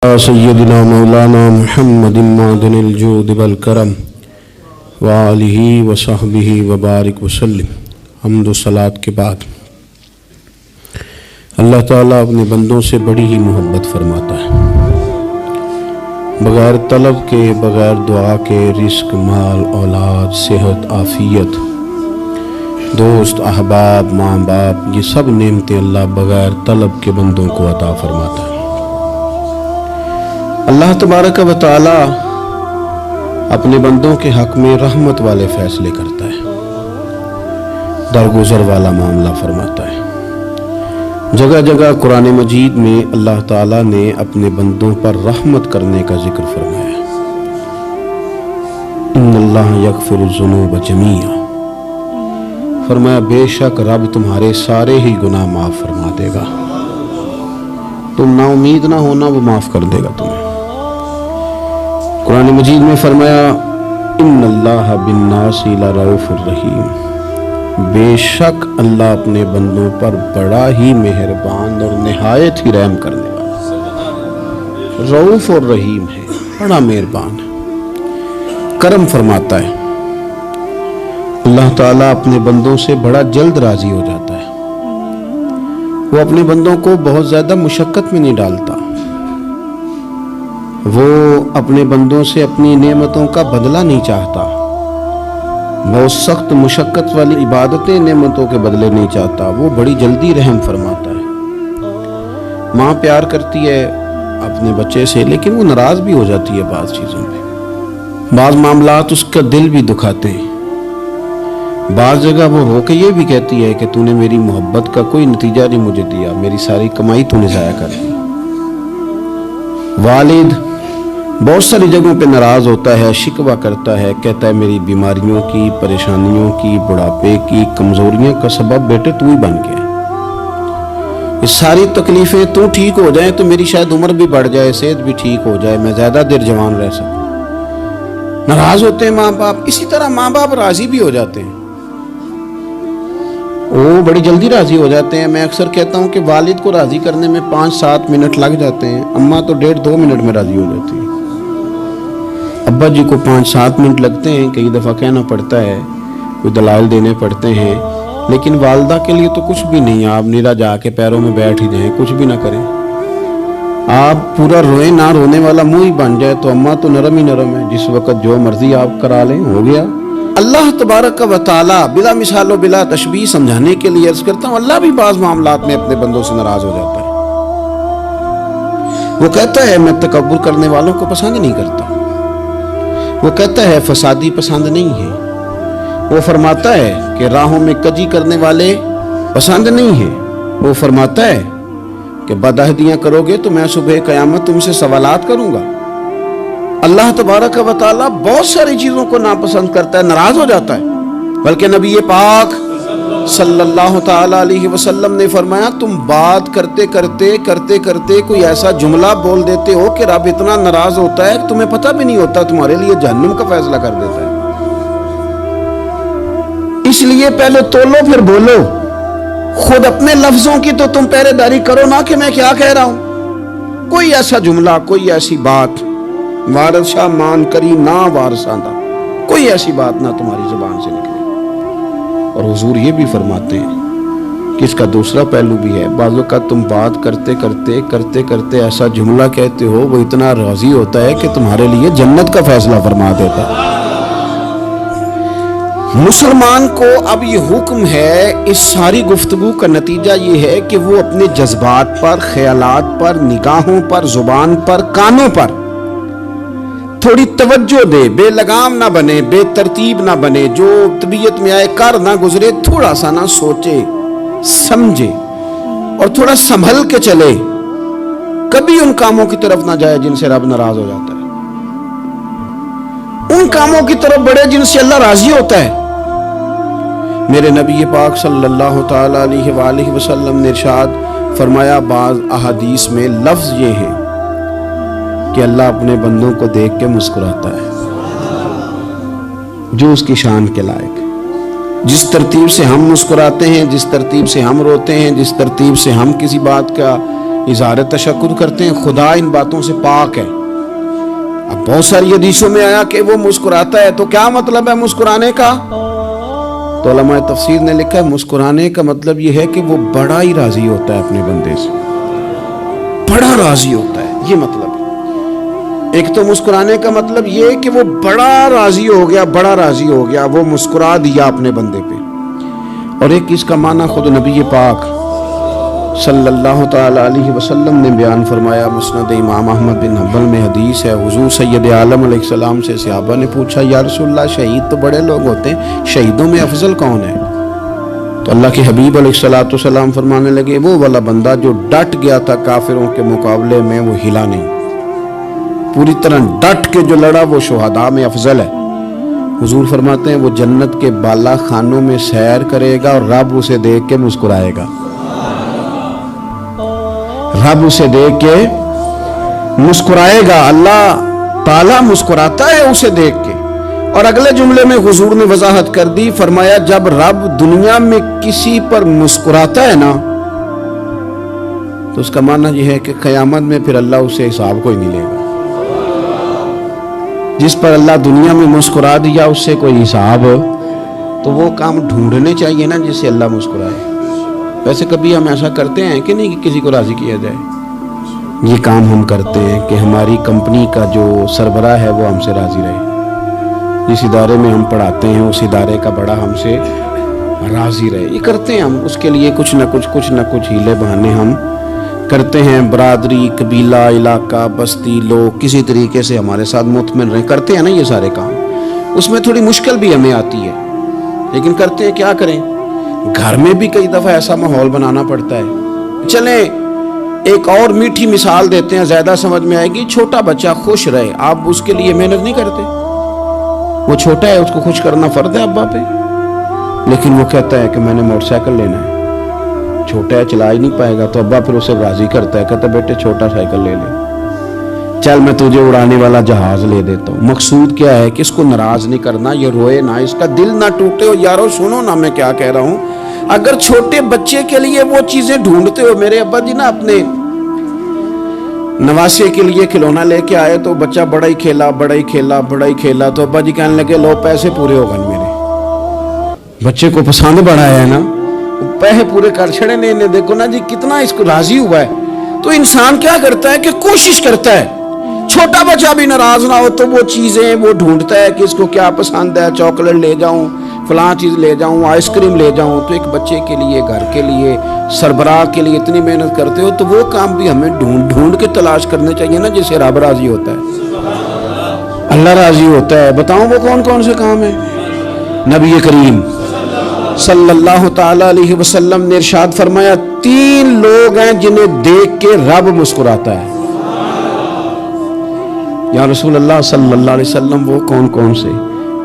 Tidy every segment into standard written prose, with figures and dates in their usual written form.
سیدنا مولانا محمد معدن الجود والکرم وآلہ وصحبہ وبارک وسلم۔ حمد و صلاۃ کے بعد اللہ تعالیٰ اپنے بندوں سے بڑی ہی محبت فرماتا ہے۔ بغیر طلب کے، بغیر دعا کے رزق، مال، اولاد، صحت، عافیت، دوست، احباب، ماں باپ، یہ سب نعمتیں اللہ بغیر طلب کے بندوں کو عطا فرماتا ہے۔ اللہ تبارک و تعالی اپنے بندوں کے حق میں رحمت والے فیصلے کرتا ہے، درگزر والا معاملہ فرماتا ہے۔ جگہ جگہ قرآن مجید میں اللہ تعالیٰ نے اپنے بندوں پر رحمت کرنے کا ذکر فرمایا ہے۔ ان اللہ یغفر الذنوب جمیعا، فرمایا بے شک رب تمہارے سارے ہی گناہ معاف فرما دے گا، تم نا امید نہ ہونا، وہ معاف کر دے گا تمہیں۔ قرآن مجید میں فرمایا ان اللہ بالناس لرؤوف الرحیم، بے شک اللہ اپنے بندوں پر بڑا ہی مہربان اور نہایت ہی رحم کرنے والا، رؤوف اور رحیم ہے، بڑا مہربان ہے، کرم فرماتا ہے۔ اللہ تعالیٰ اپنے بندوں سے بڑا جلد راضی ہو جاتا ہے، وہ اپنے بندوں کو بہت زیادہ مشقت میں نہیں ڈالتا، وہ اپنے بندوں سے اپنی نعمتوں کا بدلہ نہیں چاہتا، بہت سخت مشقت والی عبادتیں نعمتوں کے بدلے نہیں چاہتا، وہ بڑی جلدی رحم فرماتا ہے۔ ماں پیار کرتی ہے اپنے بچے سے، لیکن وہ ناراض بھی ہو جاتی ہے بعض چیزوں پہ، بعض معاملات اس کا دل بھی دکھاتے ہیں، بعض جگہ وہ رو کے یہ بھی کہتی ہے کہ تو نے میری محبت کا کوئی نتیجہ نہیں مجھے دیا، میری ساری کمائی تو نے ضائع کر دی۔ والد بہت ساری جگہوں پہ ناراض ہوتا ہے، شکوہ کرتا ہے، کہتا ہے میری بیماریوں کی، پریشانیوں کی، بڑھاپے کی، کمزوریوں کا سبب بیٹے تو ہی بن گیا، یہ ساری تکلیفیں تو ٹھیک ہو جائیں تو میری شاید عمر بھی بڑھ جائے، صحت بھی ٹھیک ہو جائے، میں زیادہ دیر جوان رہ سکوں۔ ناراض ہوتے ہیں ماں باپ، اسی طرح ماں باپ راضی بھی ہو جاتے ہیں، وہ بڑی جلدی راضی ہو جاتے ہیں۔ میں اکثر کہتا ہوں کہ والد کو راضی کرنے میں 5-7 منٹ لگ جاتے ہیں، اماں تو 1.5-2 منٹ میں راضی ہو جاتی ہے، ابا جی کو 5-7 منٹ لگتے ہیں، کئی دفعہ کہنا پڑتا ہے، کوئی دلائل دینے پڑتے ہیں، لیکن والدہ کے لیے تو کچھ بھی نہیں، آپ نیرا جا کے پیروں میں بیٹھ ہی جائیں، کچھ بھی نہ کریں، آپ پورا روئیں، نہ رونے والا منہ ہی بن جائے تو اماں تو نرم ہی نرم ہے، جس وقت جو مرضی آپ کرا لیں ہو گیا۔ اللہ تبارک و تعالی بلا مثال و بلا تشبیہ سمجھانے کے لیے عرض کرتا ہوں، اللہ بھی بعض معاملات میں اپنے بندوں سے ناراض ہو جاتا ہے، وہ کہتا ہے میں تکبر کرنے والوں کو پسند نہیں کرتا، وہ کہتا ہے فسادی پسند نہیں ہے، وہ فرماتا ہے کہ راہوں میں کجی کرنے والے پسند نہیں ہیں، وہ فرماتا ہے کہ بدعہدیاں کرو گے تو میں صبح قیامت تم سے سوالات کروں گا۔ اللہ تبارک و تعالیٰ بہت ساری چیزوں کو ناپسند کرتا ہے، ناراض ہو جاتا ہے، بلکہ نبی پاک صلی اللہ تعالیٰ علیہ وسلم نے فرمایا تم بات کرتے کرتے کوئی ایسا جملہ بول دیتے ہو کہ رب اتنا ناراض ہوتا ہے کہ تمہیں پتہ بھی نہیں ہوتا، تمہارے لیے جہنم کا فیصلہ کر دیتا ہے۔ اس لیے پہلے تولو پھر بولو، خود اپنے لفظوں کی تو تم پہرے داری کرو نا کہ میں کیا کہہ رہا ہوں، کوئی ایسا جملہ، کوئی ایسی بات وارث شاہ مان کری نہ وارثاندہ، کوئی ایسی بات نہ تمہاری زبان سے نکلے۔ اور حضور یہ بھی فرماتے ہیں کہ اس کا دوسرا پہلو بھی ہے، بعض اوقات تم بات کرتے ایسا جملہ کہتے ہو وہ اتنا راضی ہوتا ہے کہ تمہارے لیے جنت کا فیصلہ فرما دیتا ہے۔ مسلمان کو اب یہ حکم ہے، اس ساری گفتگو کا نتیجہ یہ ہے کہ وہ اپنے جذبات پر، خیالات پر، نگاہوں پر، زبان پر، کانوں پر تھوڑی توجہ دے، بے لگام نہ بنے، بے ترتیب نہ بنے، جو طبیعت میں آئے کر نہ گزرے، تھوڑا سا نہ سوچے سمجھے اور تھوڑا سنبھل کے چلے، کبھی ان کاموں کی طرف نہ جائے جن سے رب ناراض ہو جاتا ہے، ان کاموں کی طرف بڑھے جن سے اللہ راضی ہوتا ہے۔ میرے نبی پاک صلی اللہ تعالیٰ علیہ وآلہ وسلم نے ارشاد فرمایا، بعض احادیث میں لفظ یہ ہیں کہ اللہ اپنے بندوں کو دیکھ کے مسکراتا ہے جو اس کی شان کے لائق، جس ترتیب سے ہم مسکراتے ہیں، جس ترتیب سے ہم روتے ہیں، جس ترتیب سے ہم کسی بات کا اظہار تشکر کرتے ہیں، خدا ان باتوں سے پاک ہے۔ اب بہت ساری حدیثوں میں آیا کہ وہ مسکراتا ہے، تو کیا مطلب ہے مسکرانے کا؟ تو علماء تفسیر نے لکھا ہے مسکرانے کا مطلب یہ ہے کہ وہ بڑا ہی راضی ہوتا ہے اپنے بندے سے، بڑا راضی ہوتا ہے، یہ مطلب ہے۔ ایک تو مسکرانے کا مطلب یہ کہ وہ بڑا راضی ہو گیا، بڑا راضی ہو گیا، وہ مسکرا دیا اپنے بندے پہ۔ اور ایک اس کا معنی خود نبی پاک صلی اللہ تعالی علیہ وسلم نے بیان فرمایا۔ مسند امام احمد بن حنبل میں حدیث ہے، حضور سید عالم علیہ السلام سے صحابہ نے پوچھا یا رسول اللہ شہید تو بڑے لوگ ہوتے ہیں، شہیدوں میں افضل کون ہے؟ تو اللہ کے حبیب علیہ السلام فرمانے لگے وہ والا بندہ جو ڈٹ گیا تھا کافروں کے مقابلے میں، وہ ہلا نہیں، پوری طرح ڈٹ کے جو لڑا وہ شہداء میں افضل ہے۔ حضور فرماتے ہیں وہ جنت کے بالا خانوں میں سیر کرے گا اور رب اسے دیکھ کے مسکرائے گا، رب اسے دیکھ کے مسکرائے گا، اللہ تعالیٰ مسکراتا ہے اسے دیکھ کے۔ اور اگلے جملے میں حضور نے وضاحت کر دی، فرمایا جب رب دنیا میں کسی پر مسکراتا ہے نا تو اس کا معنی یہ ہے کہ قیامت میں پھر اللہ اسے حساب کوئی نہیں لے گا۔ جس پر اللہ دنیا میں مسکرا دیا اس سے کوئی حساب، تو وہ کام ڈھونڈنے چاہیے نا جس سے اللہ مسکرائے۔ ویسے کبھی ہم ایسا کرتے ہیں کہ نہیں کہ کسی کو راضی کیا جائے؟ یہ کام ہم کرتے ہیں کہ ہماری کمپنی کا جو سربراہ ہے وہ ہم سے راضی رہے، جس ادارے میں ہم پڑھاتے ہیں اس ادارے کا بڑا ہم سے راضی رہے، یہ کرتے ہیں ہم۔ اس کے لیے کچھ نہ کچھ ہیلے بہانے ہم کرتے ہیں، برادری، قبیلہ، علاقہ، بستی، لوگ کسی طریقے سے ہمارے ساتھ مطمئن رہیں، کرتے ہیں نا یہ سارے کام۔ اس میں تھوڑی مشکل بھی ہمیں آتی ہے لیکن کرتے ہیں، کیا کریں؟ گھر میں بھی کئی دفعہ ایسا ماحول بنانا پڑتا ہے۔ چلیں ایک اور میٹھی مثال دیتے ہیں، زیادہ سمجھ میں آئے گی۔ چھوٹا بچہ خوش رہے، آپ اس کے لیے محنت نہیں کرتے؟ وہ چھوٹا ہے، اس کو خوش کرنا فرض ہے ابا پہ، لیکن وہ کہتا ہے کہ میں نے موٹر سائیکل لینا ہے، چھوٹا ہے چلا ہی نہیں پائے گا، تو ابا پھر اسے راضی کرتا ہے، کہتا ہے بیٹے چھوٹا سائیکل لے لے، چل میں تجھے اڑانے والا جہاز لے دیتا ہوں۔ مقصود کیا ہے کہ اس کو ناراض نہیں کرنا، یہ روئے نہ، اس کا دل نہ ٹوٹے۔ ہو یارو سنو نا میں کیا کہہ رہا ہوں، اگر چھوٹے بچے کے لیے وہ چیزیں ڈھونڈتے ہو، میرے ابا جی نا اپنے نواسے کے لیے کھلونا لے کے آئے تو بچہ بڑا ہی کھیلا، تو ابا جی کہنے لگے لو پیسے پورے ہو گئے میرے بچے کو پسند بڑا ہے نا، پیسے پورے کر چھڑے نے، انہیں دیکھو نا جی کتنا اس کو راضی ہوا ہے۔ تو انسان کیا کرتا ہے کہ کوشش کرتا ہے چھوٹا بچہ بھی ناراض نہ ہو، تو وہ چیزیں وہ ڈھونڈتا ہے کہ اس کو کیا پسند ہے، چاکلیٹ لے جاؤں، فلاں چیز لے جاؤں، آئس کریم لے جاؤں۔ تو ایک بچے کے لیے، گھر کے لیے، سربراہ کے لیے اتنی محنت کرتے ہو، تو وہ کام بھی ہمیں ڈھونڈ کے تلاش کرنے چاہیے نا جس سے رب راضی ہوتا ہے، اللہ راضی ہوتا ہے۔ بتاؤں وہ کون کون سے کام ہیں؟ نبی کریم صلی اللہ تعالی علیہ وسلم نے ارشاد فرمایا 3 لوگ ہیں جنہیں دیکھ کے رب مسکراتا ہے۔ یا رسول اللہ صلی اللہ علیہ وسلم وہ کون کون سے؟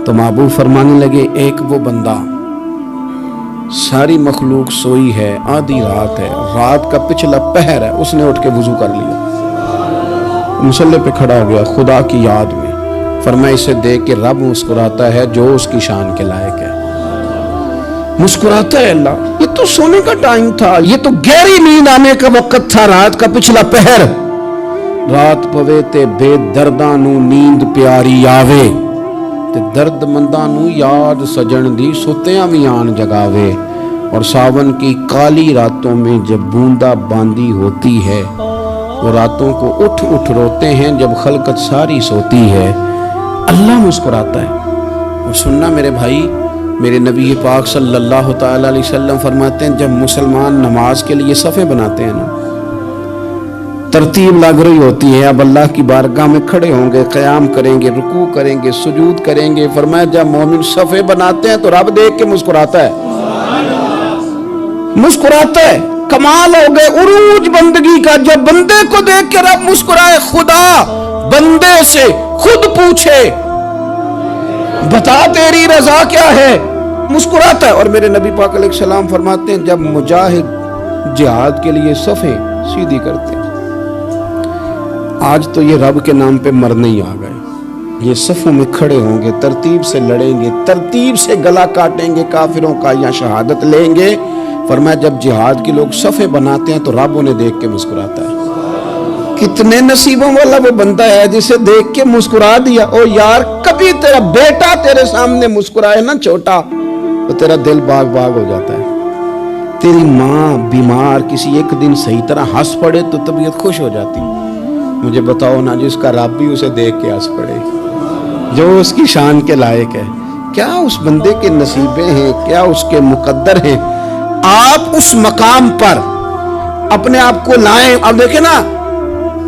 تو محبوب فرمانے لگے ایک وہ بندہ ساری مخلوق سوئی ہے، آدھی رات ہے، رات کا پچھلا پہر ہے، اس نے اٹھ کے وضو کر لیا، مصلی پہ کھڑا ہو گیا خدا کی یاد میں، فرمایا اسے دیکھ کے رب مسکراتا ہے جو اس کی شان کے لائق ہے، مسکراتا ہے اللہ۔ یہ تو سونے کا ٹائم تھا، یہ تو گہری نیند آنے کا وقت تھا، رات کا پچھلا پہر، رات پوے تے بے درداں نو نیند پیاری آوے، تے درد منداں نو یاد سجن دی ستیاں وی آن جگاوے، اور ساون کی کالی راتوں میں جب بوندا باندی ہوتی ہے، وہ راتوں کو اٹھ اٹھ روتے ہیں جب خلقت ساری سوتی ہے، اللہ مسکراتا ہے۔ اور سننا میرے بھائی، میرے نبی پاک صلی اللہ تعالی علیہ وسلم فرماتے ہیں جب مسلمان نماز کے لیے صفیں بناتے ہیں نا، ترتیب لگ رہی ہوتی ہے، اب اللہ کی بارگاہ میں کھڑے ہوں گے، قیام کریں گے، رکوع کریں گے، سجود کریں گے، فرمایا جب مومن صفیں بناتے ہیں تو رب دیکھ کے مسکراتا ہے، مسکراتا ہے۔ کمال ہو گئے عروج بندگی کا، جب بندے کو دیکھ کے رب مسکرائے، خدا بندے سے خود پوچھے بتا تیری رضا کیا ہے، مسکراتا ہے۔ اور میرے نبی پاک علیہ السلام فرماتے ہیں جب مجاہد جہاد کے لیے صفیں سیدھی کرتے ہیں، آج تو یہ رب کے نام پہ مرنے ہی آ گئے، یہ صفوں میں کھڑے ہوں گے، ترتیب سے لڑیں گے، ترتیب سے گلا کاٹیں گے کافروں کا، یا شہادت لیں گے، فرمایا جب جہاد کے لوگ صفے بناتے ہیں تو رب انہیں دیکھ کے مسکراتا ہے. کتنے نصیبوں والا وہ بندہ ہے جسے دیکھ کے مسکرا دیا. او یار کبھی تیرا بیٹا تیرے سامنے مسکرائے نا چھوٹا تو تیرا دل باغ باغ ہو جاتا ہے. تیری ماں بیمار کسی ایک دن صحیح طرح ہنس پڑے تو طبیعت خوش ہو جاتی. مجھے بتاؤ نا جس کا رب بھی اسے دیکھ کے ہنس پڑے جو اس کی شان کے لائق ہے. کیا اس بندے کے نصیبے ہیں, کیا اس کے مقدر ہیں. آپ اس مقام پر اپنے آپ کو لائیں. اب دیکھیں نا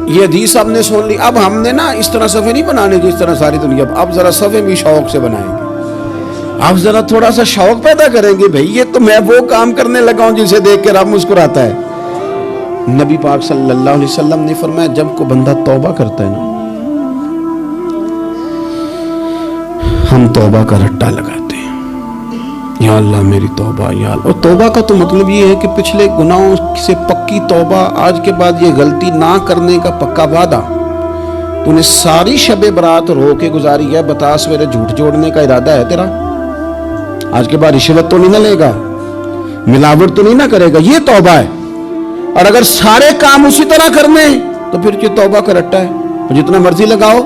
یہ حدیث آپ نے سن لی. اب ہم نے نا اس طرح صفحے نہیں بنانے جس طرح ساری دنیا. اب ذرا صفحے بھی شوق سے بنائیں گے. آپ ذرا تھوڑا سا شوق پیدا کریں گے. بھئی یہ تو میں وہ کام کرنے لگا ہوں جسے دیکھ کے رب مسکراتا ہے. نبی پاک صلی اللہ علیہ وسلم نے فرمایا جب کو بندہ توبہ کرتا ہے نا ہم توبہ کا رٹا لگاتے ہیں. یا اللہ میری توبہ یا اللہ. اور توبہ کا تو مطلب یہ ہے کہ پچھلے گناہوں سے پکی توبہ, آج کے بعد یہ غلطی نہ کرنے کا پکا وعدہ. تو نے ساری شب برات رو کے گزاری ہے. بتا سویرے جھوٹ جوڑنے کا ارادہ ہے تیرا؟ آج کے بعد رشوت تو نہیں نہ لے گا, ملاوٹ تو نہیں نہ کرے گا. یہ توبہ ہے. اور اگر سارے کام اسی طرح کرنے تو پھر یہ توبہ کا رٹا ہے. جتنا مرضی لگاؤ.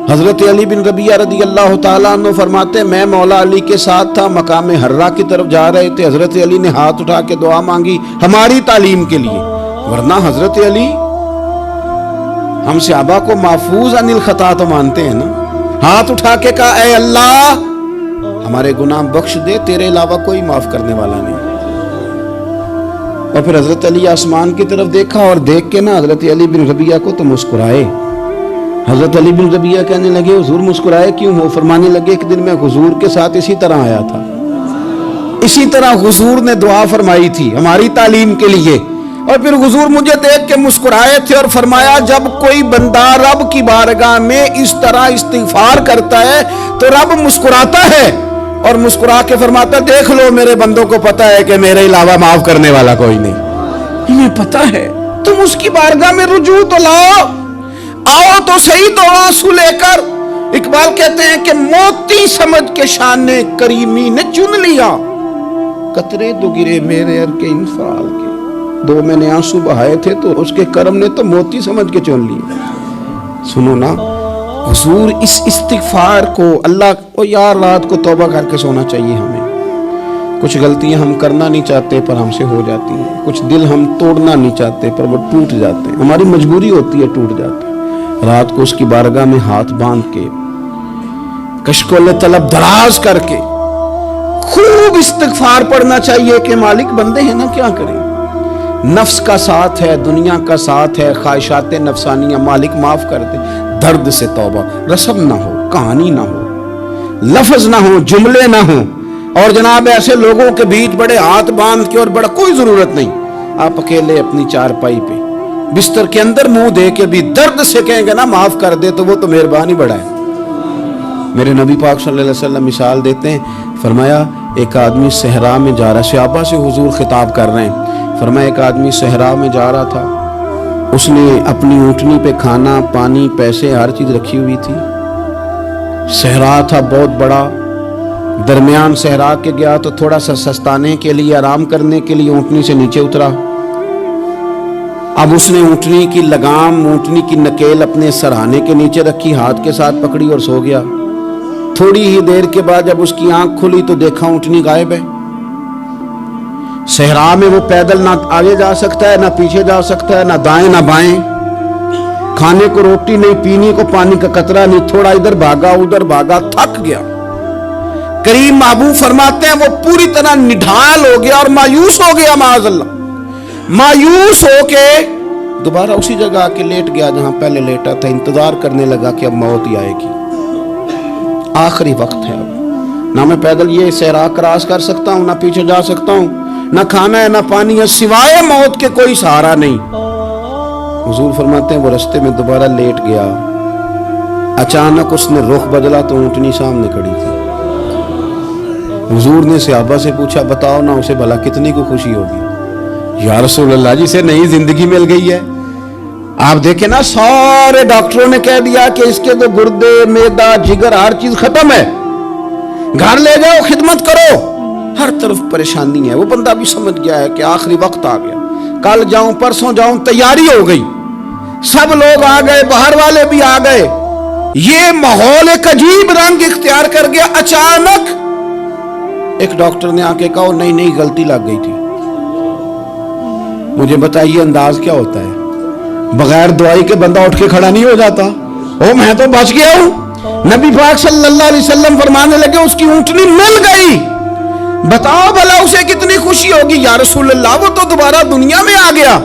حضرت علی بن ربیعہ رضی اللہ تعالیٰ عنہ فرماتے میں مولا علی کے ساتھ تھا, مقام حرہ کی طرف جا رہے تھے. حضرت علی نے ہاتھ اٹھا کے دعا مانگی ہماری تعلیم کے لیے. ورنہ حضرت علی ہم صحابہ کو محفوظ عن الخطا تو مانتے ہیں نا. ہاتھ اٹھا کے کہا اے اللہ ہمارے گناہ بخش دے, تیرے علاوہ کوئی معاف کرنے والا نہیں. اور پھر حضرت علی آسمان کی طرف دیکھا اور دیکھ کے نا حضرت علی بن ربیعہ کو تو مسکرائے. حضرت علی بن ربیعہ کہنے لگے حضور مسکرائے کیوں ہو؟ فرمانے لگے ایک دن میں حضور کے ساتھ اسی طرح آیا تھا, اسی طرح حضور نے دعا فرمائی تھی ہماری تعلیم کے لیے, اور پھر حضور مجھے دیکھ کے مسکرائے تھے اور فرمایا جب کوئی بندہ رب کی بارگاہ میں اس طرح استغفار کرتا ہے تو رب مسکراتا ہے اور مسکرا کے فرماتا دیکھ لو میرے بندوں کو پتا ہے کہ میرے علاوہ معاف کرنے والا کوئی نہیں. انہیں پتا ہے. تم اس کی بارگاہ میں رجوع تو لاؤ, آؤ تو صحیح تو آنسو لے کر. اقبال کہتے ہیں کہ موتی سمجھ کے شان کریمی نے چن لیا, قطرے دو گرے میرے ار کے انفعال کے. دو میں نے آنسو بہائے تھے تو اس کے کرم نے تو موتی سمجھ کے چن لیا. سنو نا حضور اس استغفار کو اللہ کو یار رات کو توبہ کر کے سونا چاہیے ہمیں. کچھ غلطیاں ہم کرنا نہیں چاہتے پر ہم سے ہو جاتی ہیں, کچھ دل ہم توڑنا نہیں چاہتے پر وہ ٹوٹ جاتے ہیں, ہماری مجبوری ہوتی ہے ٹوٹ جاتے ہیں. رات کو اس کی بارگاہ میں ہاتھ باندھ کے کشکول طلب دراز کر کے خوب استغفار پڑھنا چاہیے کہ مالک بندے ہیں نا کیا کریں. نفس کا ساتھ ہے, دنیا کا ساتھ ہے, خواہشات نفسانیہ, مالک معاف کر دے. درد سے توبہ, رسم نہ ہو, کہانی نہ ہو, لفظ نہ ہو, جملے نہ ہو. اور جناب ایسے لوگوں کے بیچ بڑے ہاتھ باندھ کے اور بڑا کوئی ضرورت نہیں. آپ اکیلے اپنی چارپائی پہ بستر کے اندر منہ دے کے بھی درد سے کہیں گے نا معاف کر دے تو وہ تو مہربانی بڑا ہے. میرے نبی پاک صلی اللہ علیہ وسلم مثال دیتے ہیں, فرمایا ایک آدمی صحرا میں جا رہا, صحابہ سے حضور خطاب کر رہے ہیں. فرمایا ایک آدمی صحرا میں جا رہا تھا, اس نے اپنی اونٹنی پہ کھانا پانی پیسے ہر چیز رکھی ہوئی تھی. صحرا تھا بہت بڑا, درمیان صحرا کے گیا تو تھوڑا سا سستانے کے لیے آرام کرنے کے لیے اونٹنی سے نیچے اترا. اب اس نے اونٹنی کی لگام, اونٹنی کی نکیل اپنے سرہانے کے نیچے رکھی, ہاتھ کے ساتھ پکڑی اور سو گیا. تھوڑی ہی دیر کے بعد جب اس کی آنکھ کھلی تو دیکھا اونٹنی غائب ہے. صحرا میں وہ پیدل نہ آگے جا سکتا ہے, نہ پیچھے جا سکتا ہے, نہ دائیں نہ بائیں. کھانے کو روٹی نہیں, پینے کو پانی کا قطرہ نہیں. تھوڑا ادھر بھاگا ادھر بھاگا, تھک گیا. کریم محبوب فرماتے ہیں وہ پوری طرح نڈھال ہو گیا اور مایوس ہو گیا. معاذ اللہ, مایوس ہو کے دوبارہ اسی جگہ آ کے لیٹ گیا جہاں پہلے لیٹا تھا. انتظار کرنے لگا کہ اب موت ہی آئے گی, آخری وقت ہے. اب نہ میں پیدل یہ صحرا کراس کر سکتا ہوں, نہ پیچھے جا سکتا ہوں, نہ کھانا ہے نہ پانی ہے, سوائے موت کے کوئی سہارا نہیں. حضور فرماتے ہیں وہ رستے میں دوبارہ لیٹ گیا. اچانک اس نے رخ بدلا تو اونٹنی سامنے کھڑی تھی. حضور نے صحابہ سے پوچھا بتاؤ نا اسے بھلا کتنی کو خوشی ہوگی. یا رسول اللہ جسے نئی زندگی مل گئی ہے. آپ دیکھیں نا سارے ڈاکٹروں نے کہہ دیا کہ اس کے تو گردے, میدا, جگر ہر چیز ختم ہے, گھر لے جاؤ خدمت کرو. ہر طرف پریشانی ہے. وہ بندہ بھی سمجھ گیا ہے کہ آخری وقت آ گیا, کل جاؤں پرسوں جاؤں, تیاری ہو گئی, سب لوگ آ گئے, باہر والے بھی آ گئے. یہ ماحول ایک عجیب رنگ اختیار کر گیا. اچانک ایک ڈاکٹر نے آ کے کہا نہیں غلطی لگ گئی تھی. مجھے بتائیے انداز کیا ہوتا ہے؟ بغیر دعائی کے بندہ اٹھ کے کھڑا نہیں ہو جاتا. میں تو بچ گیا ہوں. نبی پاک صلی اللہ علیہ وسلم فرمانے لگے اس کی اونٹنی مل گئی. بتاؤ بھلا اسے کتنی خوشی ہوگی. یا رسول اللہ وہ تو دوبارہ دنیا میں آ گیا.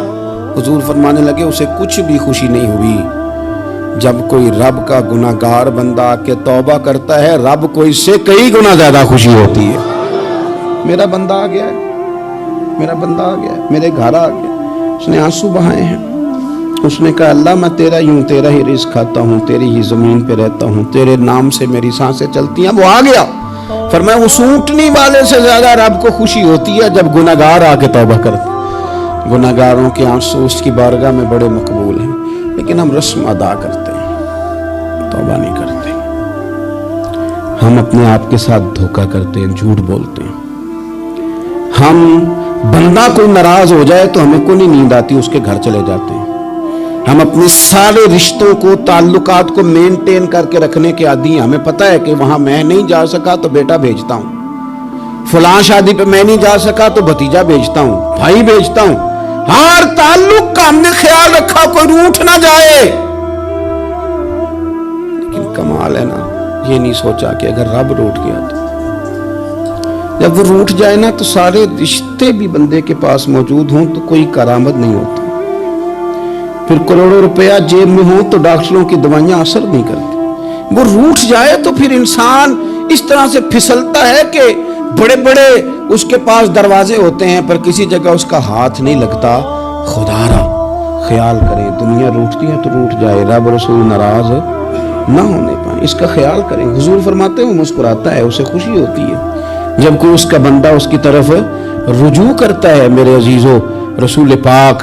حضور فرمانے لگے اسے کچھ بھی خوشی نہیں ہوئی. جب کوئی رب کا گناہگار بندہ آ کے توبہ کرتا ہے, رب کو اس سے کئی گنا زیادہ خوشی ہوتی ہے. میرا بندہ آ گیا ہے, میرا بندہ آ گیا ہے, میرے گھر آ گیا. اس نے آنسو بہائے ہیں. اس نے کہا اللہ میں تیرا ہوں, تیرا ہی رزق کھاتا ہوں, تیری ہی زمین پہ رہتا ہوں, تیرے نام سے میری سانسیں چلتی ہیں. وہ آ گیا. فرمایا اس اونٹنی والے سے زیادہ رب کو خوشی ہوتی ہے جب گناہگار آ کے توبہ کرتے. گناہگاروں کے آنسو اس کی بارگاہ میں بڑے مقبول ہیں, لیکن ہم رسم ادا کرتے ہیں, توبہ نہیں کرتے. ہم اپنے آپ کے ساتھ دھوکہ کرتے ہیں, جھوٹ بولتے ہیں. ہم بندہ کوئی ناراض ہو جائے تو ہمیں کو نہیں نیند آتی, اس کے گھر چلے جاتے ہیں. ہم اپنے سارے رشتوں کو, تعلقات کو مینٹین کر کے رکھنے کے عادی ہیں. ہمیں پتہ ہے کہ وہاں میں نہیں جا سکا تو بیٹا بھیجتا ہوں, فلاں شادی پہ میں نہیں جا سکا تو بھتیجا بھیجتا ہوں, بھائی بھیجتا ہوں. ہر تعلق کا ہم نے خیال رکھا کوئی روٹھ نہ جائے. لیکن کمال ہے نا, یہ نہیں سوچا کہ اگر رب روٹ گیا تو, جب وہ روٹ جائے نا تو سارے رشتے بھی بندے کے پاس موجود ہوں تو کوئی کرامت نہیں ہوتی. پھر کروڑوں روپیہ جیب میں ہوں تو ڈاکٹروں کی دوائیاں اثر نہیں کرتی. وہ روٹ جائے تو پھر انسان اس طرح سے پھسلتا ہے کہ بڑے بڑے اس کے پاس دروازے ہوتے ہیں پر کسی جگہ اس کا ہاتھ نہیں لگتا. خدا را خیال کریں, دنیا روٹتی ہے تو روٹ جائے, رب رسول ناراض نہ ہونے پائیں, اس کا خیال کریں. حضور فرماتے ہیں وہ مسکراتا ہے, اسے خوشی ہوتی ہے جب کوئی اس کا بندہ اس کی طرف رجوع کرتا ہے. میرے عزیزو, رسول پاک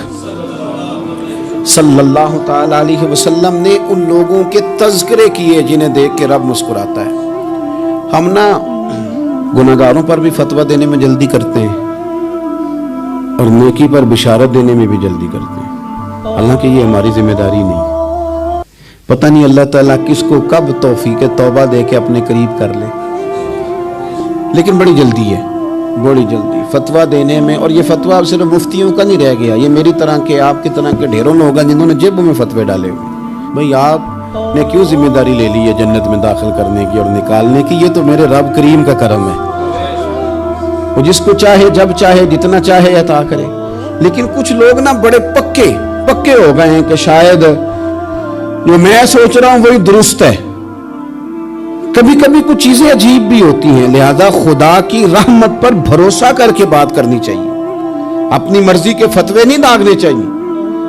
صلی اللہ تعالی علیہ وسلم نے ان لوگوں کے تذکرے کیے جنہیں دیکھ کے رب مسکراتا ہے. ہم نا گناہگاروں پر بھی فتویٰ دینے میں جلدی کرتے ہیں اور نیکی پر بشارت دینے میں بھی جلدی کرتے ہیں, حالانکہ یہ ہماری ذمہ داری نہیں. پتہ نہیں اللہ تعالیٰ کس کو کب توفیق توبہ دے کے اپنے قریب کر لے, لیکن بڑی جلدی ہے, بڑی جلدی فتویٰ دینے میں. اور یہ فتویٰ صرف مفتیوں کا نہیں رہ گیا, یہ میری طرح کے, آپ کی طرح کے ڈھیروں لوگ ہیں جنہوں نے جیبوں میں فتوے ڈالے ہوئے. بھئی آپ نے کیوں ذمہ داری لے لی ہے جنت میں داخل کرنے کی اور نکالنے کی؟ یہ تو میرے رب کریم کا کرم ہے, وہ جس کو چاہے جب چاہے جتنا چاہے عطا کرے. لیکن کچھ لوگ نا بڑے پکے ہو گئے ہیں کہ شاید جو میں سوچ رہا ہوں وہی درست ہے. کبھی کبھی کچھ چیزیں عجیب بھی ہوتی ہیں, لہذا خدا کی رحمت پر بھروسہ کر کے بات کرنی چاہیے. اپنی مرضی کے فتوے نہیں داغنے چاہیے.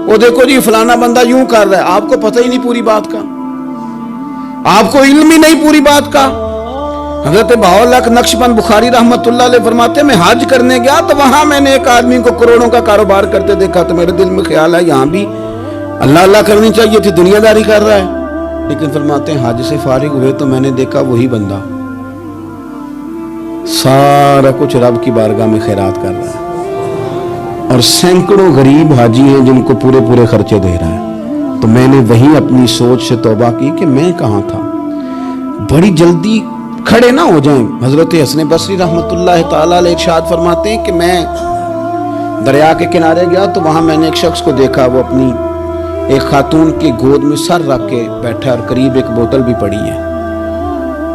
وہ دیکھو جی فلانا بندہ یوں کر رہا ہے, آپ کو پتہ ہی نہیں پوری بات کا, آپ کو علم ہی نہیں پوری بات کا. حضرت بہاءاللہ نقشبند بخاری رحمت اللہ علیہ فرماتے ہیں میں حج کرنے گیا تو وہاں میں نے ایک آدمی کو کروڑوں کا کاروبار کرتے دیکھا تو میرے دل میں خیال ہے یہاں بھی اللہ کرنی چاہیے تھی, دنیا داری کر رہا ہے. لیکن فرماتے ہیں حج سے فارغ ہوئے تو میں نے دیکھا وہی بندہ سارا کچھ رب کی بارگاہ میں خیرات کر رہا ہے, اور سینکڑوں غریب حاجی ہیں جن کو پورے خرچے دے رہا ہے. تو میں نے وہی اپنی سوچ سے توبہ کی کہ میں کہاں تھا. بڑی جلدی کھڑے نہ ہو جائیں. حضرت حسن بصری رحمت اللہ تعالیٰ علیہ ارشاد فرماتے ہیں کہ میں دریا کے کنارے گیا تو وہاں میں نے ایک شخص کو دیکھا, وہ اپنی ایک خاتون کی گود میں سر رکھ کے بیٹھا اور قریب ایک بوتل بھی پڑی ہے.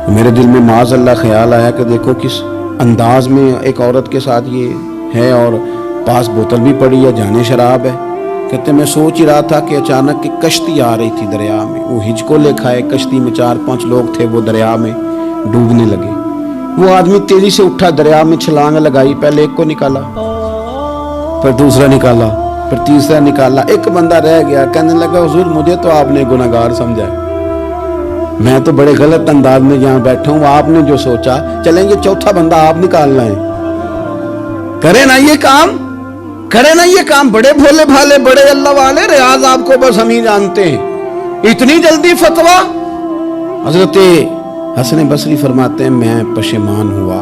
میرے دل میں معاذ اللہ خیال آیا کہ دیکھو کس انداز میں ایک عورت کے ساتھ یہ ہے اور پاس بوتل بھی پڑی ہے, جانے شراب ہے. کہتے میں سوچ ہی رہا تھا کہ اچانک ایک کشتی آ رہی تھی دریا میں, وہ ہچکو لے کھائے, کشتی میں 4-5 لوگ تھے, وہ دریا میں ڈوبنے لگے. وہ آدمی تیزی سے اٹھا, دریا میں چھلانگ لگائی, پہلے ایک کو نکالا, پھر دوسرا نکالا, پھر تیسرا نکالا. ایک بندہ رہ گیا, کہنے لگا حضور مجھے تو آپ نے گناہگار سمجھا, میں تو بڑے غلط انداز میں یہاں بیٹھا ہوں, آپ نے جو سوچا چلیں گے چوتھا بندہ آپ نکالنا ہے. کرے نا یہ کام, کرے نا یہ کام. بڑے بھولے بھالے, بڑے اللہ والے, ریاض آپ کو بس ہم ہی جانتے ہیں. اتنی جلدی فتویٰ. حضرت حسن بصری فرماتے ہیں میں پشیمان ہوا,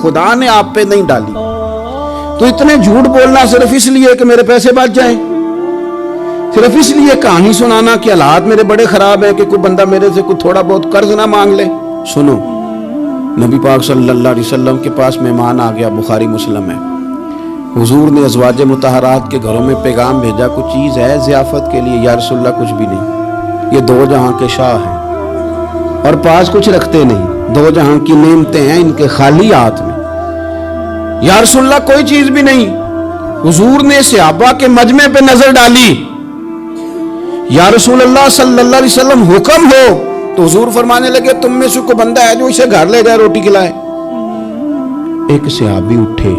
خدا نے آپ پہ نہیں ڈالی تو اتنے جھوٹ بولنا صرف اس لیے کہ میرے پیسے بچ جائیں، صرف اس لیے کہانی سنانا کہ حالات میرے بڑے خراب ہیں کہ کوئی بندہ میرے سے کوئی تھوڑا بہت قرض نہ مانگ لے۔ سنو، نبی پاک صلی اللہ علیہ وسلم کے پاس مہمان آ گیا، بخاری مسلم ہے، حضور نے ازواج مطہرات کے گھروں میں پیغام بھیجا، کچھ چیز ہے ضیافت کے لیے؟ یا رسول اللہ کچھ بھی نہیں، یہ دو جہاں کے شاہ ہیں اور پاس کچھ رکھتے نہیں، دو جہاں کی نعمتیں ہیں ان کے خالی ہاتھ میں، یا رسول اللہ کوئی چیز بھی نہیں۔ حضور نے صحابہ کے مجمع پہ نظر ڈالی، یا رسول اللہ صلی اللہ علیہ وسلم حکم ہو، تو حضور فرمانے لگے تم میں سے کوئی بندہ ہے جو اسے گھر لے جائے روٹی کھلائے؟ ایک صحابی اٹھے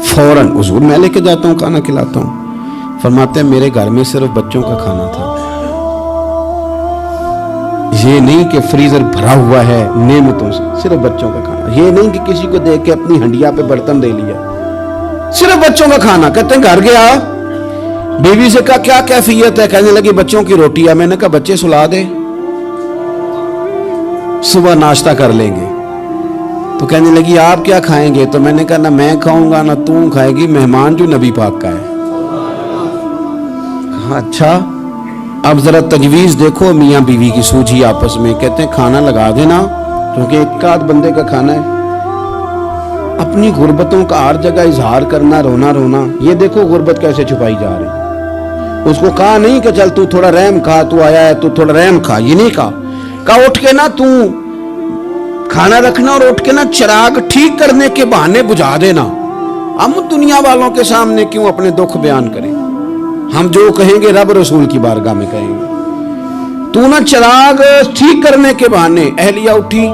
فوراً، حضور میں لے کے جاتا ہوں کھانا کھلاتا ہوں۔ فرماتے ہیں میرے گھر میں صرف بچوں کا کھانا تھا، یہ نہیں کہ فریزر بھرا ہوا ہے نعمتوں سے، صرف بچوں کا کھانا، یہ نہیں کہ کسی کو دیکھ کے اپنی ہنڈیا پہ برتن دے لیا، صرف بچوں کا کھانا۔ کہتے ہیں گھر گیا، بیوی سے کہا کیا کیفیت ہے؟ کہنے لگی بچوں کی روٹی ہے۔ میں نے کہا بچے سلا دے، صبح ناشتہ کر لیں گے۔ تو کہنے لگی آپ کیا کھائیں گے؟ تو میں نے کہا نہ میں کھاؤں گا نہ تم کھائے گی، مہمان جو نبی پاک کا ہے۔ کہا اچھا، اب ذرا تجویز دیکھو میاں بیوی کی سوجھی آپس میں۔ کہتے ہیں کھانا لگا دینا، کیونکہ ایک آدھ بندے کا کھانا ہے۔ اپنی غربتوں کا ہر جگہ اظہار کرنا، رونا رونا، یہ دیکھو غربت کیسے چھپائی جا رہی۔ اس کو کہا نہیں کہ چل تو تھوڑا رحم کھا، تو آیا ہے تو تھوڑا رحم کھا، یہ نہیں کہا۔ کہا اٹھ کے نا تو کھانا رکھنا اور اٹھ کے نا چراغ ٹھیک کرنے کے بہانے بجھا دینا۔ ہم دنیا والوں کے سامنے کیوں اپنے دکھ بیان کریں؟ ہم جو کہیں گے رب رسول کی بارگاہ میں کہیں گے۔ تو نا چراغ ٹھیک کرنے کے بہانے، اہلیہ اٹھی،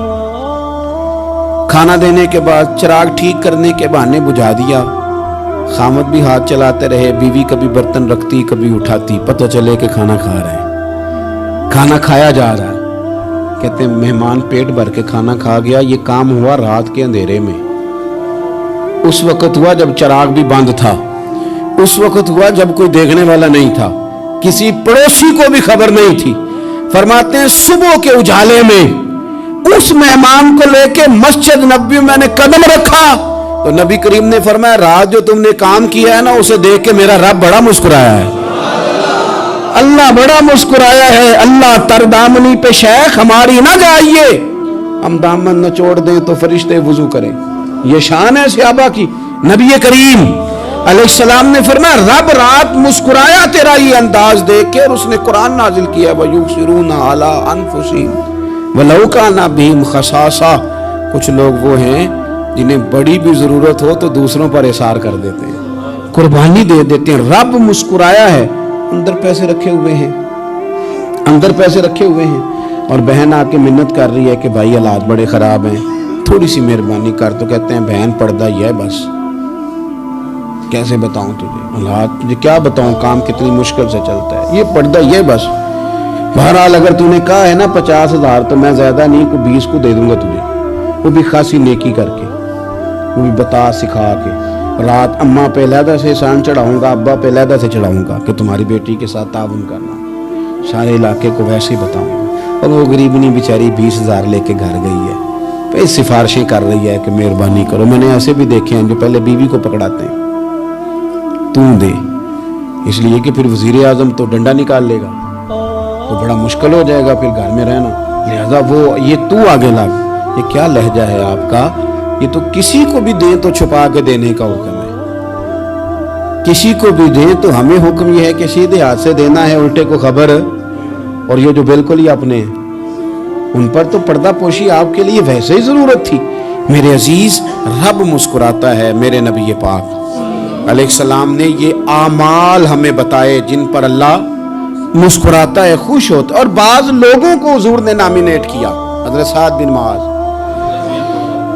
کھانا دینے کے بعد چراغ ٹھیک کرنے کے بہانے بجھا دیا۔ خامد بھی ہاتھ چلاتے رہے، بیوی کبھی برتن رکھتی کبھی اٹھاتی، پتہ چلے کہ کھانا کھا رہے ہیں، کھانا کھایا جا رہا ہے۔ کہتے ہیں مہمان پیٹ بھر کے کھانا کھا گیا۔ یہ کام ہوا رات کے اندھیرے میں، اس وقت ہوا جب چراغ بھی بند تھا، اس وقت ہوا جب کوئی دیکھنے والا نہیں تھا، کسی پڑوسی کو بھی خبر نہیں تھی۔ فرماتے ہیں صبح کے اجالے میں اس مہمان کو لے کے مسجد نبوی میں نے قدم رکھا تو نبی کریم نے فرمایا رات جو تم نے کام کیا ہے نا، اسے دیکھ کے میرا رب بڑا مسکرایا ہے، اللہ بڑا مسکرایا ہے۔ اللہ تر دامنی پہ شیخ ہماری نہ جائیے، ہم دامن نہ چھوڑ دیں تو فرشتے وضو کریں۔ یہ شان ہے صحابہ کی۔ نبی کریم علیہ السلام نے فرمایا رب رات مسکرایا تیرا یہ انداز دیکھ کے، اور اس نے قرآن نازل کیا وَيُؤْثِرُونَ عَلَىٰ أَنفُسِهِمْ وَلَوْ كَانَ بِهِمْ خَصَاصَةٌ۔ کچھ لوگ وہ ہیں جنہیں بڑی بھی ضرورت ہو تو دوسروں پر اثار کر دیتے ہیں، قربانی دے دیتے ہیں۔ رب مسکرایا ہے، اندر پیسے رکھے ہوئے ہیں، اندر پیسے رکھے ہوئے ہیں، اور بہن آ کے منت کر رہی ہے کہ بھائی حالات بڑے خراب ہیں، تھوڑی سی مہربانی کر۔ تو کہتے ہیں بہن پردہ یہ ہے بس، کیسے بتاؤں تجھے حالات، تجھے کیا بتاؤں کام کتنی مشکل سے چلتا ہے، یہ پردہ یہ بس۔ بہرحال اگر تو نے کہا ہے نا 50,000 تو میں زیادہ نہیں کو 20 کو دے دوں گا تجھے، وہ بھی خاصی نیکی کر کے، وہ بھی بتا سکھا کے۔ رات اماں پہ علیحدہ سے احسان چڑھاؤں گا، ابا پہ علیحدہ سے چڑھاؤں گا کہ تمہاری بیٹی کے ساتھ تعاون کرنا، سارے علاقے کو ویسے ہی بتاؤں گا۔ اور وہ غریبنی بیچاری 20,000 لے کے گھر گئی ہے، پھر سفارشیں کر رہی ہے کہ مہربانی کرو۔ میں نے ایسے بھی دیکھے ہیں جو پہلے بیوی کو پکڑاتے ہیں، تم دے، اس لیے کہ پھر وزیر اعظم تو ڈنڈا نکال لے گا تو بڑا مشکل ہو جائے گا پھر گھر میں رہنا، لہذا وہ یہ تو آگے لگ۔ یہ کیا لہجہ ہے آپ کا؟ یہ تو کسی کو بھی دیں تو چھپا کے دینے کا حکم ہے، کسی کو بھی دیں تو ہمیں حکم یہ ہے کہ سیدھے ہاتھ سے دینا ہے، الٹے کو خبر۔ اور یہ جو بالکل ہی اپنے ہیں ان پر تو پردہ پوشی آپ کے لیے ویسے ہی ضرورت تھی۔ میرے عزیز، رب مسکراتا ہے۔ میرے نبی پاک علیہ السلام نے یہ اعمال ہمیں بتائے جن پر اللہ مسکراتا ہے، خوش ہوتا ہے۔ اور بعض لوگوں کو حضور نے نامینیٹ کیا، حضرت سعد بن معاذ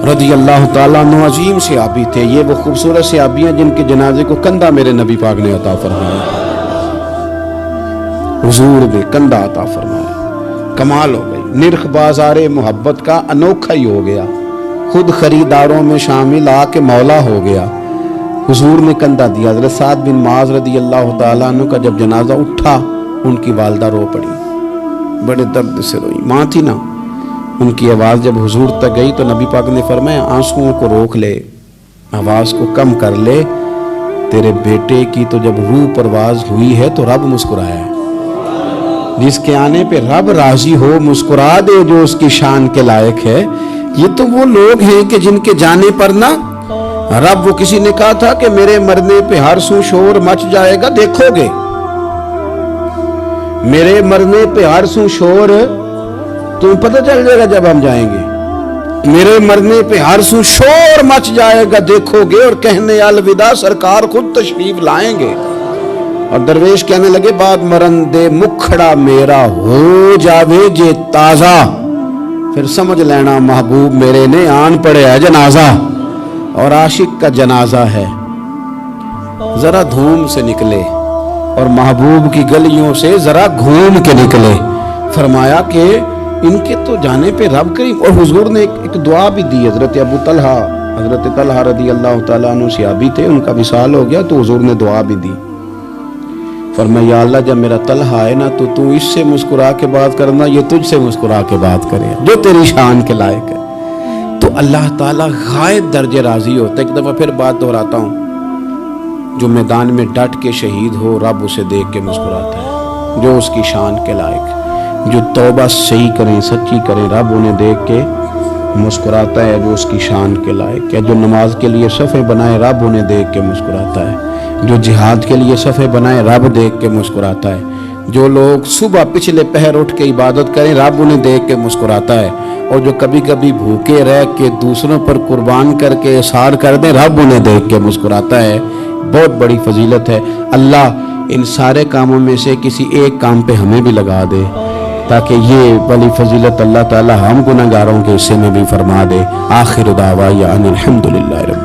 رضی اللہ تعالیٰ عنہ عظیم صحابی تھے۔ یہ وہ خوبصورت صحابی ہیں جن کے جنازے کو کندھا میرے نبی پاک نے عطا فرمایا، حضور نے کندھا عطا فرمایا۔ کمال ہو گئی، نرخ بازار محبت کا انوکھا ہی ہو گیا، خود خریداروں میں شامل آ کے مولا ہو گیا۔ حضور نے کندھا دیا۔ حضرت سعد بن معاذ رضی اللہ تعالیٰ عنہ کا جب جنازہ اٹھا، ان کی والدہ رو پڑی، بڑے درد سے روئی، ماں تھی نا، ان کی آواز جب حضور تک گئی تو نبی پاک نے فرمایا آنسوؤں کو روک لے، آواز کو کم کر لے، تیرے بیٹے کی تو جب روح پرواز ہوئی ہے تو رب مسکرایا ہے۔ جس کے آنے پہ رب راضی ہو مسکرا دے جو اس کی شان کے لائق ہے۔ یہ تو وہ لوگ ہیں کہ جن کے جانے پر نہ رب، وہ کسی نے کہا تھا کہ میرے مرنے پہ ہر سو شور مچ جائے گا، دیکھو گے میرے مرنے پہ ہر سو شور تمہیں پتہ چل جائے گا جب ہم جائیں گے، میرے مرنے پہ ہر سو شور مچ جائے گا دیکھو گے، اور کہنے الوداع سرکار خود تشریف لائیں گے۔ اور درویش کہنے لگے بعد مرن دے مکھڑا میرا ہو جاوے جے تازہ، پھر سمجھ لینا محبوب میرے نے آن پڑے ہے جنازہ، اور عاشق کا جنازہ ہے ذرا دھوم سے نکلے اور محبوب کی گلیوں سے ذرا گھوم کے نکلے۔ فرمایا کہ ان کے تو جانے پہ رب کریم، اور حضور نے ایک دعا بھی دی۔ حضرت ابو طلحہ، حضرت طلحہ رضی اللہ تعالیٰ عنہ صحابی تھے، ان کا وصال ہو گیا تو حضور نے دعا بھی دی۔ فرمایا یا اللہ جب میرا طلحہ آئے نا تو اس سے مسکرا کے بات کرنا، یہ تجھ سے مسکرا کے بات کرے جو تیری شان کے لائق ہے۔ تو اللہ تعالیٰ غائب درجے راضی ہوتا ہے۔ ایک دفعہ پھر بات دہراتا ہوں، جو میدان میں ڈٹ کے شہید ہو رب اسے دیکھ کے مسکراتا ہے جو اس کی شان کے لائق ہے۔ جو توبہ صحیح کریں سچی کریں رب انہیں دیکھ کے مسکراتا ہے جو اس کی شان کے لائق ہے۔ جو نماز کے لیے صفیں بنائے رب انہیں دیکھ کے مسکراتا ہے۔ جو جہاد کے لیے صفیں بنائے رب دیکھ کے مسکراتا ہے۔ جو لوگ صبح پچھلے پہر اٹھ کے عبادت کریں رب انہیں دیکھ کے مسکراتا ہے۔ اور جو کبھی کبھی بھوکے رہ کے دوسروں پر قربان کر کے اثار کر دیں رب انہیں دیکھ کے مسکراتا ہے۔ بہت بڑی فضیلت ہے۔ اللہ ان سارے کاموں میں سے کسی ایک کام پہ ہمیں بھی لگا دے تاکہ یہ بڑی فضیلت اللہ تعالی ہم گناہگاروں کے حصے میں بھی فرما دے۔ آخر دعوانا ان الحمدللہ رب